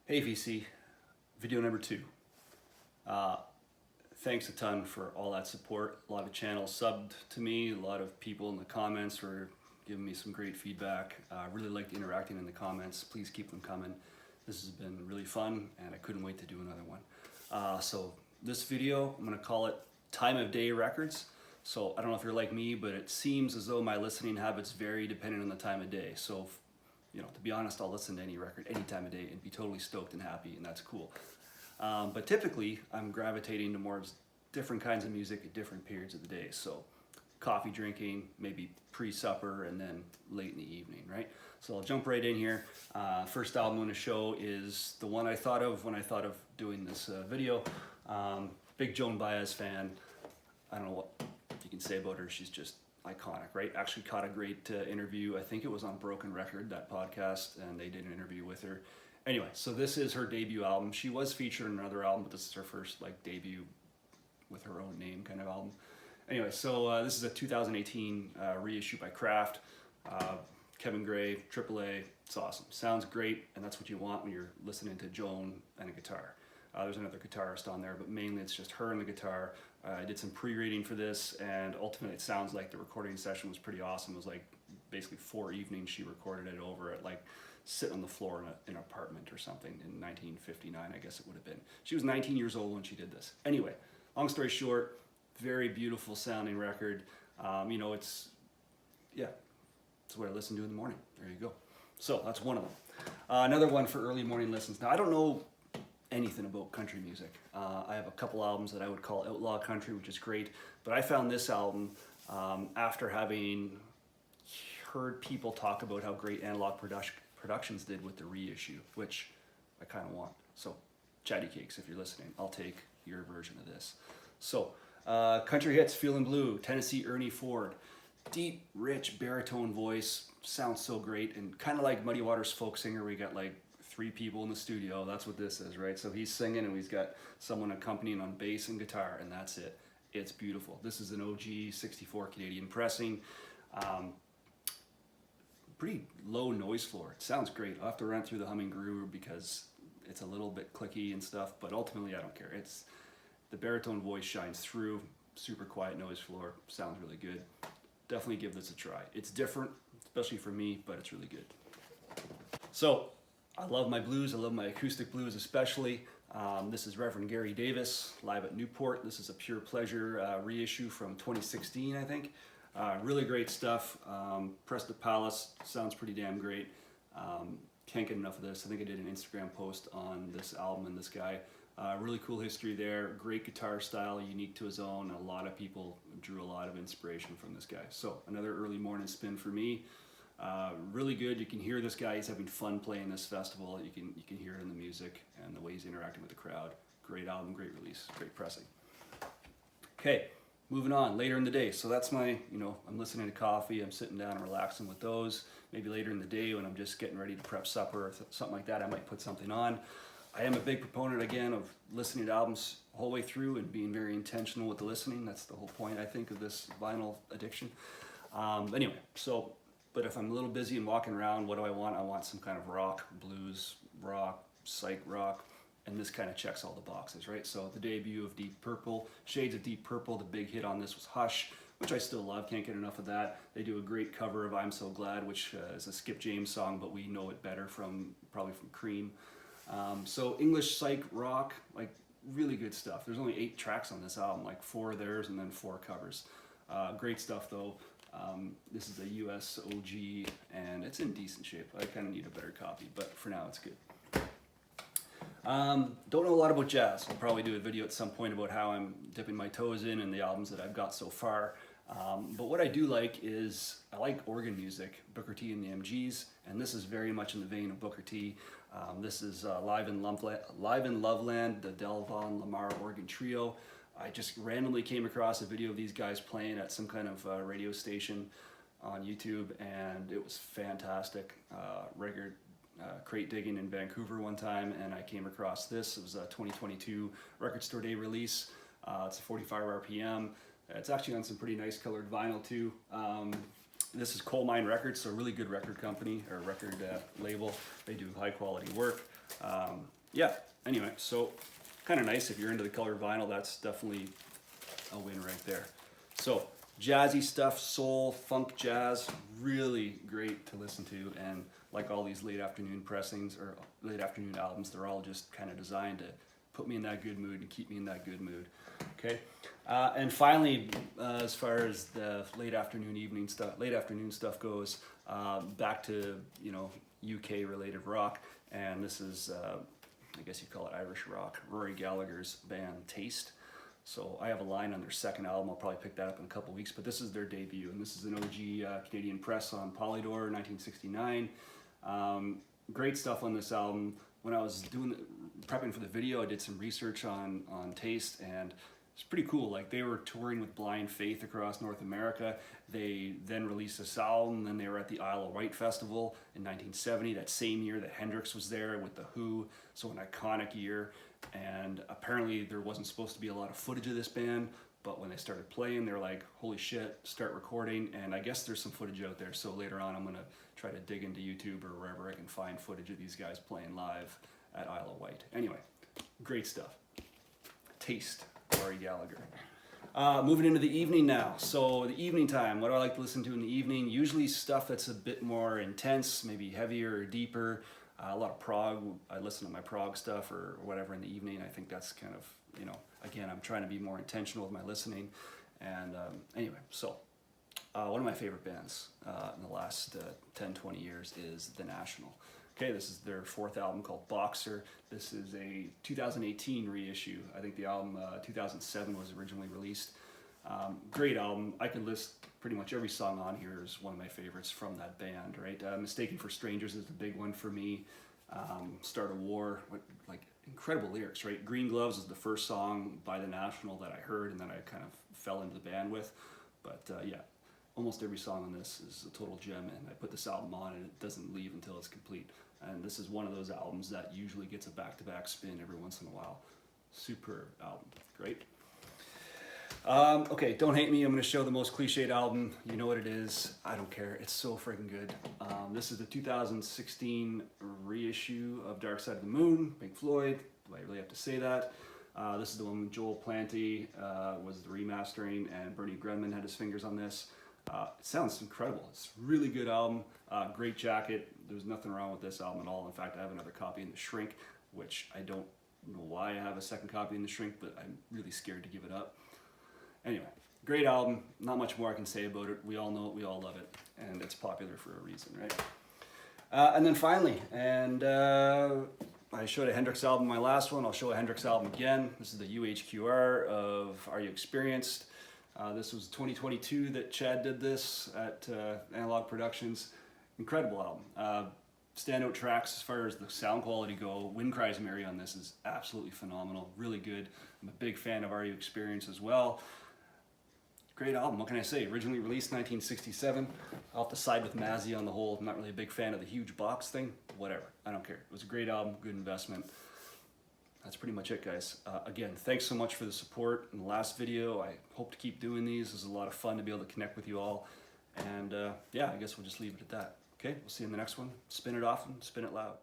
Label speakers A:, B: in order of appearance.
A: Hey VC, video number 2. Thanks a ton for all that support. A lot of channels subbed to me, a lot of people in the comments were giving me some great feedback. I really liked interacting in the comments. Please keep them coming. This has been really fun and I couldn't wait to do another one. So this video, I'm gonna call it Time of Day Records. So I don't know if you're like me, but it seems as though my listening habits vary depending on the time of day. So to be honest, I'll listen to any record any time of day and be totally stoked and happy, and that's cool. But typically, I'm gravitating towards different kinds of music at different periods of the day. So coffee drinking, maybe pre-supper, and then late in the evening, right? So I'll jump right in here. First album on the show is the one I thought of when I thought of doing this video. Big Joan Baez fan. I don't know what you can say about her. She's just iconic, right? Actually caught a great interview. I think it was on Broken Record, that podcast, and they did an interview with her. Anyway, so this is her debut album. She was featured in another album, but this is her first debut with her own name kind of album. Anyway, so this is a 2018 reissue by Kraft. Kevin Gray, AAA. It's awesome. Sounds great, and that's what you want when you're listening to Joan and a guitar. There's another guitarist on there, but mainly it's just her and the guitar. I did some pre-reading for this, and ultimately it sounds like the recording session was pretty awesome. It was basically 4 evenings she recorded it over at sitting on the floor in an apartment or something in 1959, I guess it would have been. She was 19 years old when she did this. Anyway, long story short, very beautiful sounding record. It's what I listen to in the morning. There you go. So that's one of them. Another one for early morning listens. Now I don't know anything about country music. I have a couple albums that I would call outlaw country, which is great, but I found this album after having heard people talk about how great Analog Productions did with the reissue, which I kind of want. So Chatty Cakes, if you're listening, I'll take your version of this. So country hits, Feelin' Blue, Tennessee Ernie Ford. Deep, rich baritone voice, sounds so great, and kind of like Muddy Waters folk singer, we got 3 people in the studio. That's what this is, right? So he's singing and he's got someone accompanying on bass and guitar, and that's it. It's beautiful. This is an OG 64 Canadian pressing. Pretty low noise floor. It sounds great. I'll have to run through the humming groove because it's a little bit clicky and stuff, but ultimately I don't care. The baritone voice shines through. Super quiet noise floor. Sounds really good. Definitely give this a try. It's different, especially for me, but it's really good. So I love my blues. I love my acoustic blues especially. This is Reverend Gary Davis live at Newport. This is a Pure Pleasure reissue from 2016, I think. Really great stuff. Press the Palace sounds pretty damn great. Can't get enough of this. I think I did an Instagram post on this album and this guy. Really cool history there. Great guitar style, unique to his own. A lot of people drew a lot of inspiration from this guy. So another early morning spin for me. Really good. You can hear this guy. He's having fun playing this festival. You can hear it in the music and the way he's interacting with the crowd. Great album, great release, great pressing. Okay, moving on. Later in the day. So that's my, I'm listening to coffee. I'm sitting down and relaxing with those. Maybe later in the day when I'm just getting ready to prep supper or something like that, I might put something on. I am a big proponent, again, of listening to albums the whole way through and being very intentional with the listening. That's the whole point, I think, of this vinyl addiction. Anyway, but if I'm a little busy and walking around, what do I want? I want some kind of rock, blues, rock, psych rock, and this kind of checks all the boxes, right? So the debut of Deep Purple, Shades of Deep Purple, the big hit on this was Hush, which I still love, can't get enough of that. They do a great cover of I'm So Glad, which is a Skip James song, but we know it better probably from Cream. So English psych rock, really good stuff. There's only 8 tracks on this album, 4 of theirs and then 4 covers. Great stuff though. This is a US OG and it's in decent shape. I kind of need a better copy, but for now it's good. Don't know a lot about jazz. I'll probably do a video at some point about how I'm dipping my toes in and the albums that I've got so far. But what I do like is, I like organ music, Booker T and the MGs, and this is very much in the vein of Booker T. This is Live in Loveland, the Delvon Lamar Organ Trio. I just randomly came across a video of these guys playing at some kind of radio station on YouTube, and it was fantastic. Record crate digging in Vancouver one time, and I came across this. It was a 2022 Record Store Day release. It's a 45 RPM. It's actually on some pretty nice colored vinyl too. This is Coal Mine Records, so a really good record company or record label. They do high quality work. Yeah, anyway, so kind of nice if you're into the colored vinyl. That's definitely a win right there. So jazzy stuff, soul, funk, jazz, really great to listen to. And like all these late afternoon pressings or late afternoon albums, they're all just kind of designed to put me in that good mood and keep me in that good mood. Okay, and finally, as far as the late afternoon stuff goes, back to UK related rock, and this is I guess you call it Irish rock. Rory Gallagher's band Taste. So I have a line on their second album. I'll probably pick that up in a couple weeks, but this is their debut, and this is an OG Canadian press on Polydor, 1969. Great stuff on this album. When I was prepping for the video, I did some research on Taste, and it's pretty cool. Like, they were touring with Blind Faith across North America. They then released this album, then they were at the Isle of Wight Festival in 1970, that same year that Hendrix was there with The Who, so an iconic year. And apparently there wasn't supposed to be a lot of footage of this band, but when they started playing, they were like, holy shit, start recording. And I guess there's some footage out there, so later on I'm gonna try to dig into YouTube or wherever I can find footage of these guys playing live at Isle of Wight. Anyway, great stuff. Taste, Rory Gallagher. Moving into the evening now. So the evening time, what do I like to listen to in the evening? Usually stuff that's a bit more intense, maybe heavier or deeper. A lot of prog. I listen to my prog stuff or whatever in the evening. I think that's kind of, again, I'm trying to be more intentional with my listening. And anyway, so one of my favorite bands in the last 10, 20 years is The National. Okay, this is their fourth album called Boxer. This is a 2018 reissue. I think the album 2007 was originally released. Great album. I could list pretty much every song on here is one of my favorites from that band, right? Mistaken for Strangers is the big one for me. Start a War, like incredible lyrics, right? Green Gloves is the first song by The National that I heard and then I kind of fell into the band with. But yeah, almost every song on this is a total gem, and I put this album on and it doesn't leave until it's complete. And this is one of those albums that usually gets a back-to-back spin every once in a while. Superb album, great. Okay, don't hate me, I'm gonna show the most cliched album. You know what it is, I don't care, it's so freaking good. This is the 2016 reissue of Dark Side of the Moon, Pink Floyd. Do I really have to say that? This is the one with Joel Planty was the remastering, and Bernie Grunman had his fingers on this. It sounds incredible. It's a really good album, great jacket. There's nothing wrong with this album at all. In fact, I have another copy in the shrink, which I don't know why I have a second copy in the shrink, but I'm really scared to give it up. Anyway, great album. Not much more I can say about it. We all know it, we all love it, and it's popular for a reason, right? And then finally, I showed a Hendrix album in my last one. I'll show a Hendrix album again. This is the UHQR of Are You Experienced? This was 2022 that Chad did this at Analog Productions. Incredible album. Standout tracks as far as the sound quality go. Wind Cries Mary on this is absolutely phenomenal, really good. I'm a big fan of Are You Experienced as well. Great album, what can I say? Originally released 1967. I'll have to side with Mazzy on the whole. I'm not really a big fan of the huge box thing. Whatever, I don't care. It was a great album, good investment. That's pretty much it, guys. Again, thanks so much for the support in the last video. I hope to keep doing these. It was a lot of fun to be able to connect with you all. And yeah, I guess we'll just leave it at that. Okay, we'll see you in the next one. Spin it often, spin it loud.